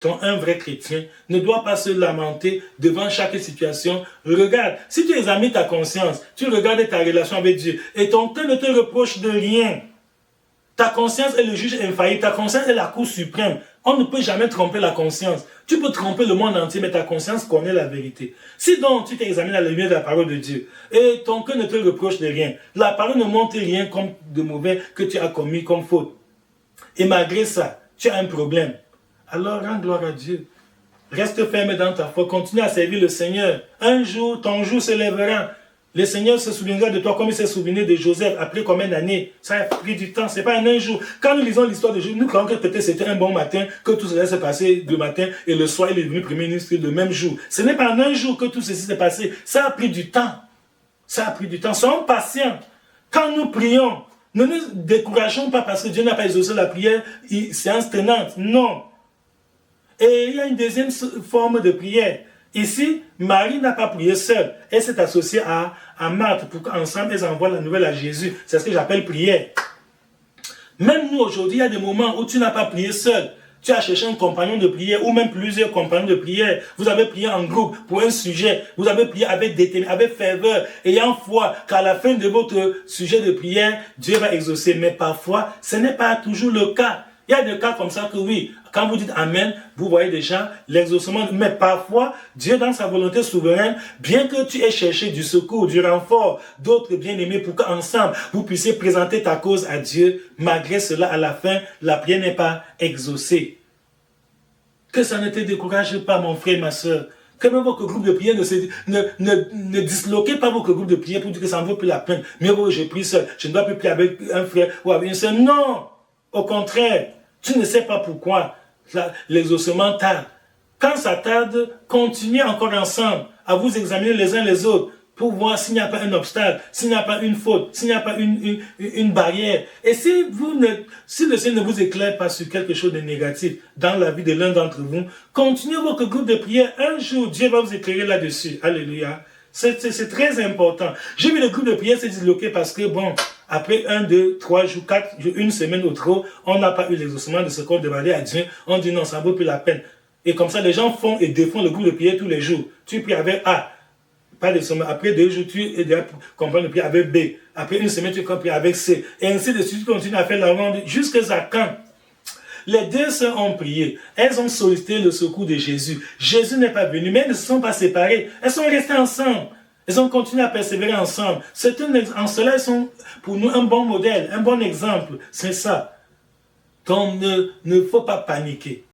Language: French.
Un vrai chrétien ne doit pas se lamenter devant chaque situation. Regarde, si tu examines ta conscience, tu regardes ta relation avec Dieu et ton cœur ne te reproche de rien. Ta conscience est le juge infaillible, ta conscience est la cour suprême. On ne peut jamais tromper la conscience. Tu peux tromper le monde entier, mais ta conscience connaît la vérité. Si donc tu t'examines à la lumière de la parole de Dieu et ton cœur ne te reproche de rien, la parole ne montre rien comme de mauvais que tu as commis comme faute. Et malgré ça, tu as un problème. Alors rends gloire à Dieu. Reste ferme dans ta foi. Continue à servir le Seigneur. Un jour, ton jour se lèvera. Le Seigneur se souviendra de toi comme il s'est souvenu de Joseph après combien d'années. Ça a pris du temps, c'est pas en un jour. Quand nous lisons l'histoire de Joseph, nous croyons que peut-être c'était un bon matin, que tout cela s'est passé le matin et le soir il est devenu premier ministre le même jour. Ce n'est pas en un jour que tout ceci s'est passé. Ça a pris du temps. Ça a pris du temps. Soyons patients. Quand nous prions, ne nous décourageons pas parce que Dieu n'a pas exaucé la prière séance tenante. Non. Et il y a une deuxième forme de prière. Ici, Marie n'a pas prié seule. Elle s'est associée à Marthe pour qu'ensemble, elles envoient la nouvelle à Jésus. C'est ce que j'appelle prière. Même nous, aujourd'hui, il y a des moments où tu n'as pas prié seul. Tu as cherché un compagnon de prière ou même plusieurs compagnons de prière. Vous avez prié en groupe pour un sujet. Vous avez prié avec détermination, avec ferveur, ayant foi qu'à la fin de votre sujet de prière, Dieu va exaucer. Mais parfois, ce n'est pas toujours le cas. Il y a des cas comme ça que oui, quand vous dites Amen, vous voyez déjà l'exaucement. Mais parfois, Dieu dans sa volonté souveraine, bien que tu aies cherché du secours, du renfort, d'autres bien-aimés pour qu'ensemble, vous puissiez présenter ta cause à Dieu, malgré cela, à la fin, la prière n'est pas exaucée. Que ça ne te décourage pas, mon frère, ma soeur. Que même votre groupe de prière ne disloquez pas votre groupe de prière pour dire que ça ne vaut plus la peine. Mais oh, je prie seul, je ne dois plus prier avec un frère ou avec une soeur. Non! Au contraire, tu ne sais pas pourquoi l'exaucement tarde. Quand ça tarde, continuez encore ensemble à vous examiner les uns les autres pour voir s'il n'y a pas un obstacle, s'il n'y a pas une faute, s'il n'y a pas une barrière. Et si le Seigneur ne vous éclaire pas sur quelque chose de négatif dans la vie de l'un d'entre vous, continuez votre groupe de prière. Un jour, Dieu va vous éclairer là-dessus. Alléluia. C'est très important. J'ai vu le groupe de prière se disloquer parce que, bon, après 1, 2, 3 jours, 4 jours, une semaine ou trop, on n'a pas eu l'exaucement de ce qu'on demandait à Dieu. On dit non, ça ne vaut plus la peine. Et comme ça, les gens font et défont le groupe de prière tous les jours. Tu pries avec A, pas de sommet. Après 2 jours, tu comprends le prière avec B. Après une semaine, tu comprends avec C. Et ainsi de suite, tu continues à faire la ronde jusqu'à quand? Les deux sœurs ont prié. Elles ont sollicité le secours de Jésus. Jésus n'est pas venu, mais elles ne se sont pas séparées. Elles sont restées ensemble. Elles ont continué à persévérer ensemble. En cela, elles sont pour nous un bon modèle, un bon exemple. C'est ça. Donc, ne faut pas paniquer.